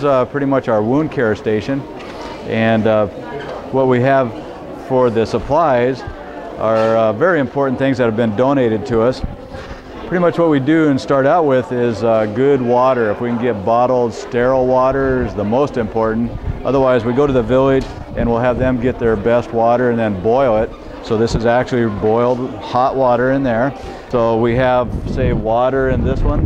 here's pretty much our wound care station, and what we have for the supplies are very important things that have been donated to us. Pretty much what we do and start out with is good water. If we can get bottled, sterile water is the most important. Otherwise, we go to the village and we'll have them get their best water and then boil it. So this is actually boiled hot water in there. So we have, say, water in this one,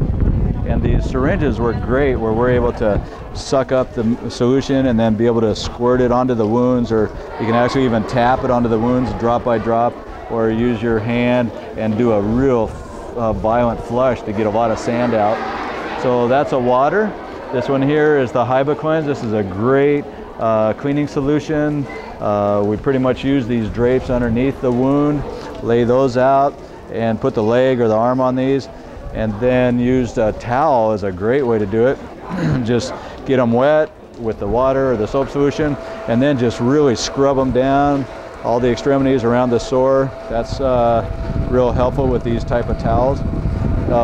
and these syringes work great where we're able to suck up the solution and then be able to squirt it onto the wounds, or you can actually even tap it onto the wounds drop by drop, or use your hand and do a real violent flush to get a lot of sand out. So that's a water. This one here is the Hybacleanse. This is a great cleaning solution. We pretty much use these drapes underneath the wound, lay those out, and put the leg or the arm on these, and then use a towel is a great way to do it. Just get them wet with the water or the soap solution, and then just really scrub them down, all the extremities around the sore. That's real helpful with these type of towels.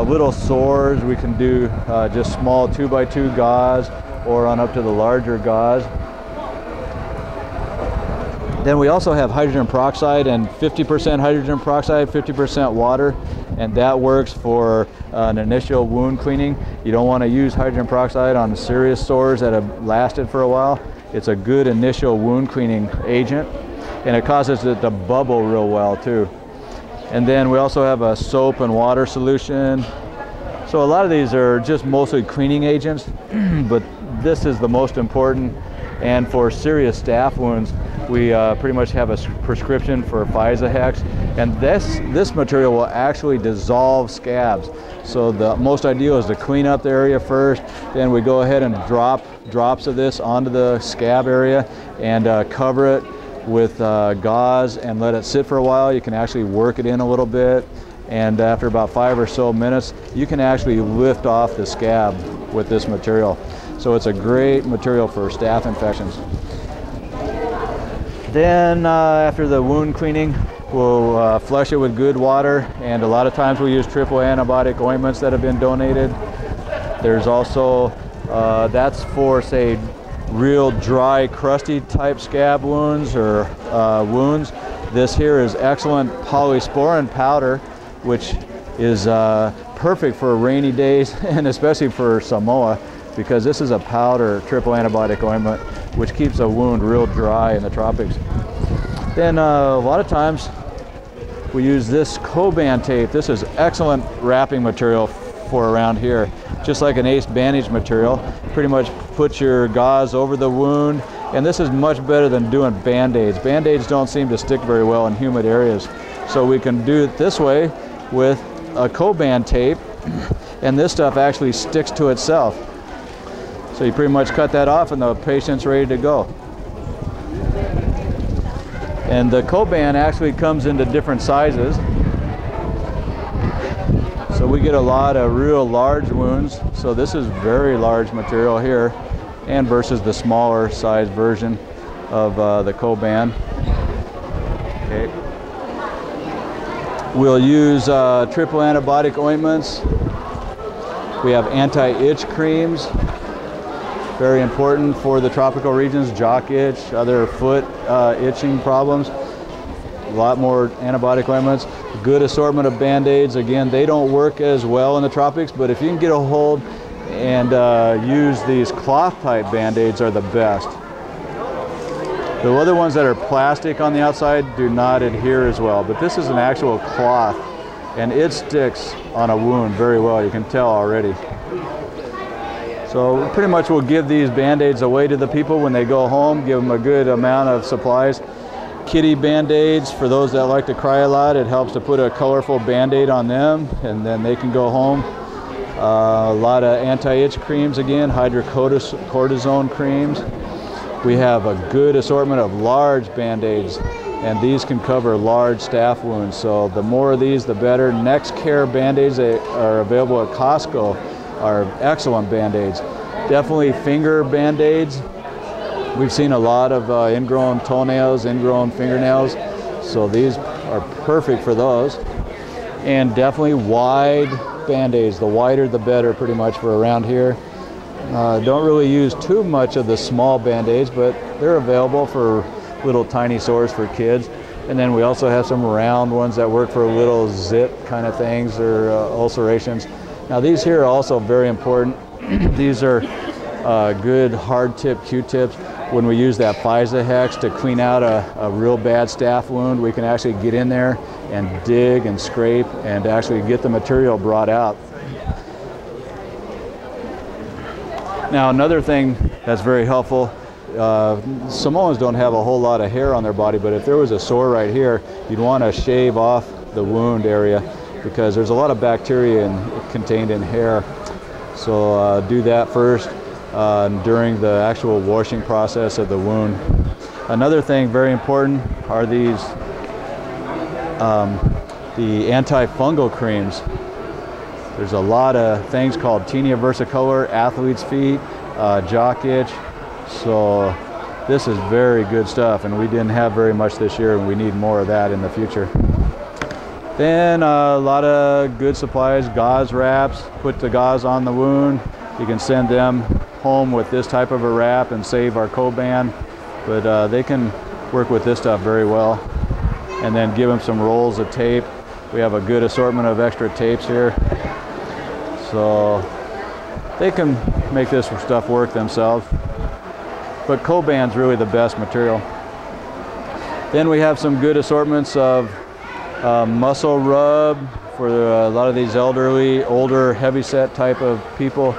Little sores, we can do just small 2x2 gauze or on up to the larger gauze. Then we also have hydrogen peroxide, and 50% hydrogen peroxide, 50% water, and that works for an initial wound cleaning. You don't want to use hydrogen peroxide on serious sores that have lasted for a while. It's a good initial wound cleaning agent, and it causes it to bubble real well too. And then we also have a soap and water solution. So a lot of these are just mostly cleaning agents, but this is the most important. And for serious staph wounds, we pretty much have a prescription for Physahex, and this material will actually dissolve scabs. So the most ideal is to clean up the area first, then we go ahead and drop drops of this onto the scab area and cover it with gauze and let it sit for a while. You can actually work it in a little bit, and after about 5 or so minutes, you can actually lift off the scab with this material. So it's a great material for staph infections. Then after the wound cleaning, we'll flush it with good water, and a lot of times we use triple antibiotic ointments that have been donated. There's also, that's for, say, real dry, crusty type scab wounds or wounds. This here is excellent polysporin powder, which is perfect for rainy days and especially for Samoa, because this is a powder triple antibiotic ointment which keeps a wound real dry in the tropics. Then a lot of times we use this Coban tape. This is excellent wrapping material for around here, just like an ACE bandage material. Pretty much put your gauze over the wound, and this is much better than doing band-aids. Band-aids don't seem to stick very well in humid areas, so we can do it this way with a Coban tape, and this stuff actually sticks to itself. So you pretty much cut that off and the patient's ready to go. And the Coban actually comes into different sizes. So we get a lot of real large wounds. So this is very large material here, and versus the smaller size version of the Coban. Okay. We'll use triple antibiotic ointments. We have anti-itch creams. Very important for the tropical regions, jock itch, other foot itching problems. A lot more antibiotic ointments. Good assortment of Band-Aids. Again, they don't work as well in the tropics, but if you can get a hold and use these cloth type Band-Aids are the best. The other ones that are plastic on the outside do not adhere as well, but this is an actual cloth, and it sticks on a wound very well. You can tell already. So pretty much we'll give these Band-Aids away to the people when they go home, give them a good amount of supplies. Kitty Band-Aids, for those that like to cry a lot, it helps to put a colorful Band-Aid on them, and then they can go home. A lot of anti-itch creams, again, hydrocortisone creams. We have a good assortment of large Band-Aids, and these can cover large staph wounds. So the more of these, the better. Next Care Band-Aids that are available at Costco are excellent Band-Aids. Definitely finger Band-Aids. We've seen a lot of ingrown toenails, ingrown fingernails, so these are perfect for those. And definitely wide Band-Aids. The wider the better pretty much for around here. Don't really use too much of the small band-aids, but they're available for little tiny sores for kids. And then we also have some round ones that work for little zit kind of things or ulcerations. Now these here are also very important. These are good hard tip Q-tips. When we use that FISA hex to clean out a real bad staph wound, we can actually get in there and dig and scrape and actually get the material brought out. Now another thing that's very helpful, Samoans don't have a whole lot of hair on their body, but if there was a sore right here, you'd want to shave off the wound area because there's a lot of bacteria contained in hair. So do that first during the actual washing process of the wound. Another thing very important are these the antifungal creams. There's a lot of things called tinea versicolor, athlete's feet, jock itch. So this is very good stuff, and we didn't have very much this year, and we need more of that in the future. Then a lot of good supplies, gauze wraps. Put the gauze on the wound. You can send them home with this type of a wrap and save our Coban, but they can work with this stuff very well. And then give them some rolls of tape. We have a good assortment of extra tapes here. So they can make this stuff work themselves. But Coban's really the best material. Then we have some good assortments of muscle rub for a lot of these elderly, older, heavyset type of people.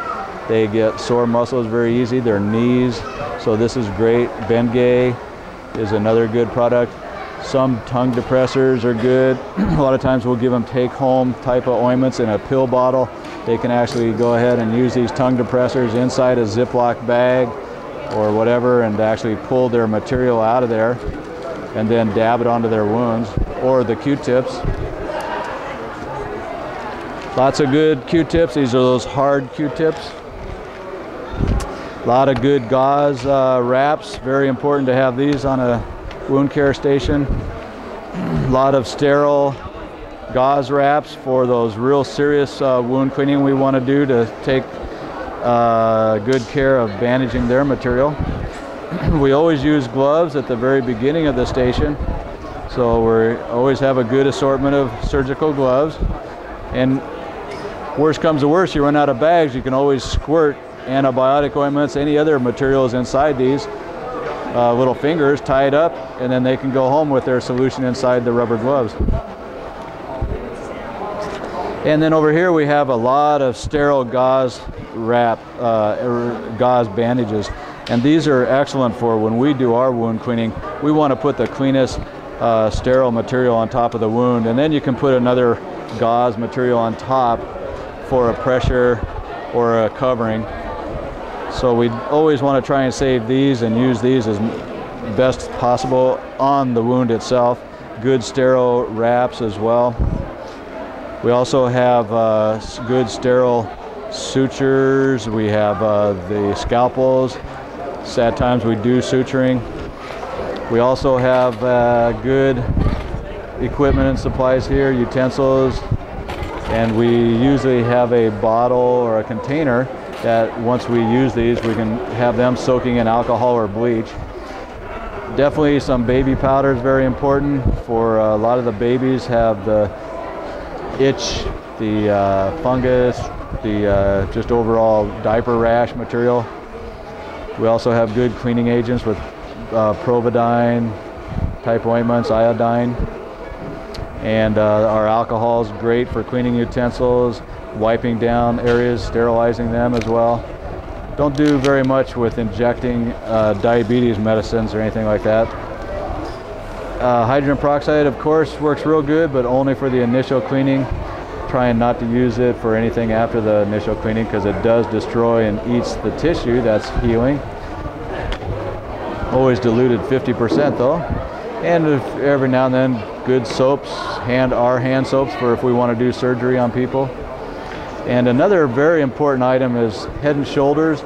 They get sore muscles very easy, their knees. So this is great. Bengay is another good product. Some tongue depressors are good. A lot of times we'll give them take-home type of ointments in a pill bottle. They can actually go ahead and use these tongue depressors inside a Ziploc bag or whatever and actually pull their material out of there and then dab it onto their wounds, or the Q-tips. Lots of good Q-tips. These are those hard Q-tips. A lot of good gauze wraps. Very important to have these on a wound care station. A lot of sterile gauze wraps for those real serious wound cleaning we want to do to take good care of bandaging their material. We always use gloves at the very beginning of the station, so we always have a good assortment of surgical gloves. And worst comes to worst, you run out of bags, you can always squirt antibiotic ointments, any other materials inside these little fingers, tie it up, and then they can go home with their solution inside the rubber gloves. And then over here we have a lot of sterile gauze wrap, gauze bandages. And these are excellent for when we do our wound cleaning. We want to put the cleanest sterile material on top of the wound, and then you can put another gauze material on top for a pressure or a covering. So we always want to try and save these and use these as best possible on the wound itself. Good sterile wraps as well. We also have good sterile sutures. We have the scalpels. At times we do suturing. We also have good equipment and supplies here, utensils, and we usually have a bottle or a container that once we use these, we can have them soaking in alcohol or bleach. Definitely some baby powder is very important for a lot of the babies have the itch, the fungus, the just overall diaper rash material. We also have good cleaning agents with Providine type ointments, iodine. And our alcohol is great for cleaning utensils, wiping down areas, sterilizing them as well. Don't do very much with injecting diabetes medicines or anything like that. Hydrogen peroxide, of course, works real good, but only for the initial cleaning. Trying not to use it for anything after the initial cleaning because it does destroy and eats the tissue that's healing. Always diluted 50% though. And every now and then, good soaps, our hand soaps for if we want to do surgery on people. And another very important item is Head and Shoulders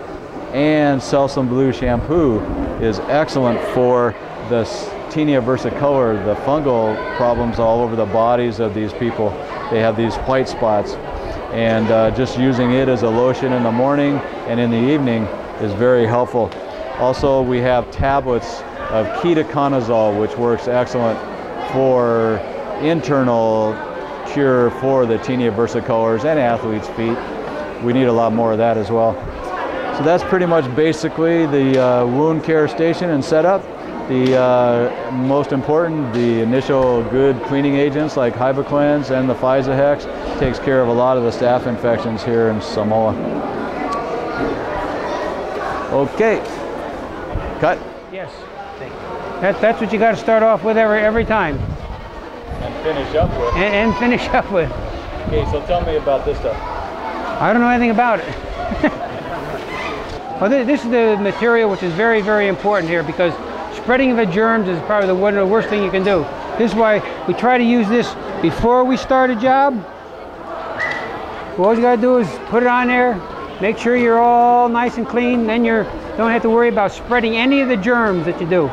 and Selsun Blue shampoo is excellent for the tinea versicolor, the fungal problems all over the bodies of these people. They have these white spots. and just using it as a lotion in the morning and in the evening is very helpful. Also, we have tablets of ketoconazole, which works excellent for internal cure for the tinea versicolors and athlete's feet. We need a lot more of that as well. So that's pretty much basically the wound care station and setup. The most important, the initial good cleaning agents like HybaCleanse and the FISA-Hex takes care of a lot of the staph infections here in Samoa. Okay, cut. Yes, that's what you got to start off with every time. And finish up with. And finish up with. Okay, so tell me about this stuff. I don't know anything about it. Well, this is the material which is very, very important here, because spreading of the germs is probably one of the worst thing you can do. This is why we try to use this before we start a job. All you got to do is put it on there, make sure you're all nice and clean, then you don't have to worry about spreading any of the germs that you do.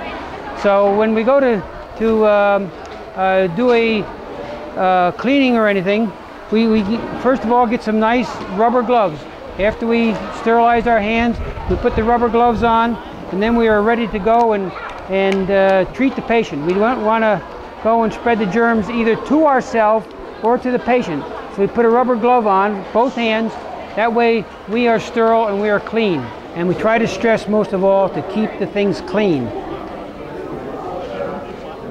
So when we go to do a cleaning or anything, we first of all get some nice rubber gloves. After we sterilize our hands, we put the rubber gloves on, and then we are ready to go and treat the patient. We don't want to go and spread the germs either to ourselves or to the patient. So we put a rubber glove on both hands. That way we are sterile and we are clean. And we try to stress most of all to keep the things clean.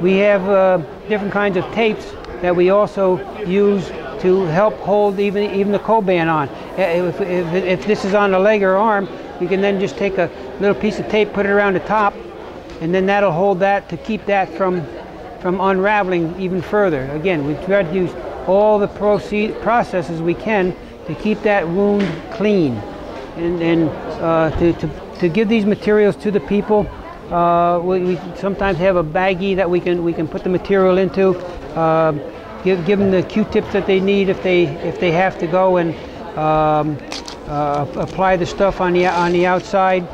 We have different kinds of tapes that we also use to help hold even the Coban on. If this is on the leg or arm, you can then just take a little piece of tape, put it around the top, and then that'll hold that to keep that from unraveling even further. Again, we try to use all the processes we can to keep that wound clean, and to give these materials to the people. We sometimes have a baggie that we can put the material into. Give them the Q-tips that they need if they have to go and apply the stuff on the outside.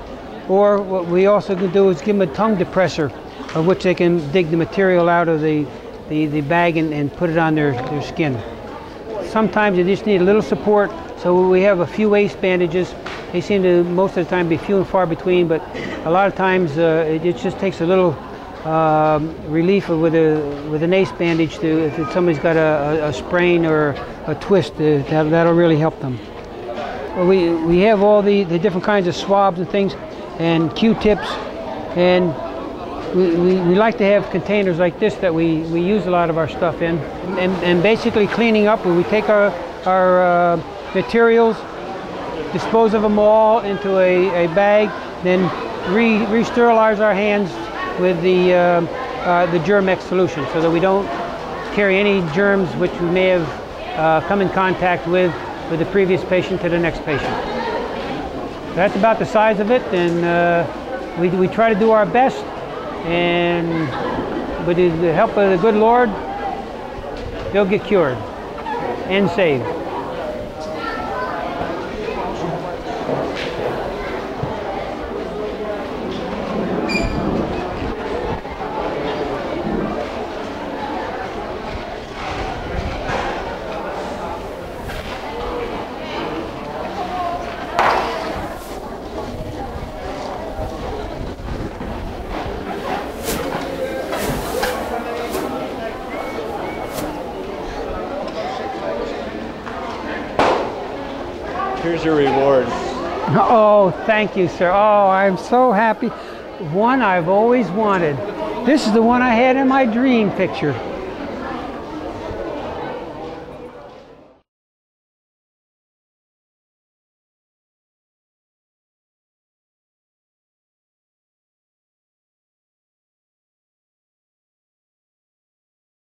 Or what we also can do is give them a tongue depressor, of which they can dig the material out of the bag and put it on their skin. Sometimes they just need a little support, so we have a few ACE bandages. They seem to most of the time be few and far between, but a lot of times it just takes a little relief with an ACE bandage if somebody's got a sprain or a twist. That'll really help them. Well, we have all the different kinds of swabs and things, and Q-tips, and we like to have containers like this that we use a lot of our stuff in. And basically cleaning up, when we take our materials, dispose of them all into a bag, then re-sterilize our hands with the Germ-X solution, so that we don't carry any germs which we may have come in contact with the previous patient to the next patient. That's about the size of it, and we try to do our best, and with the help of the good Lord, they'll get cured and saved. Here's your reward. Oh, thank you, sir. Oh, I'm so happy. One I've always wanted. This is the one I had in my dream picture.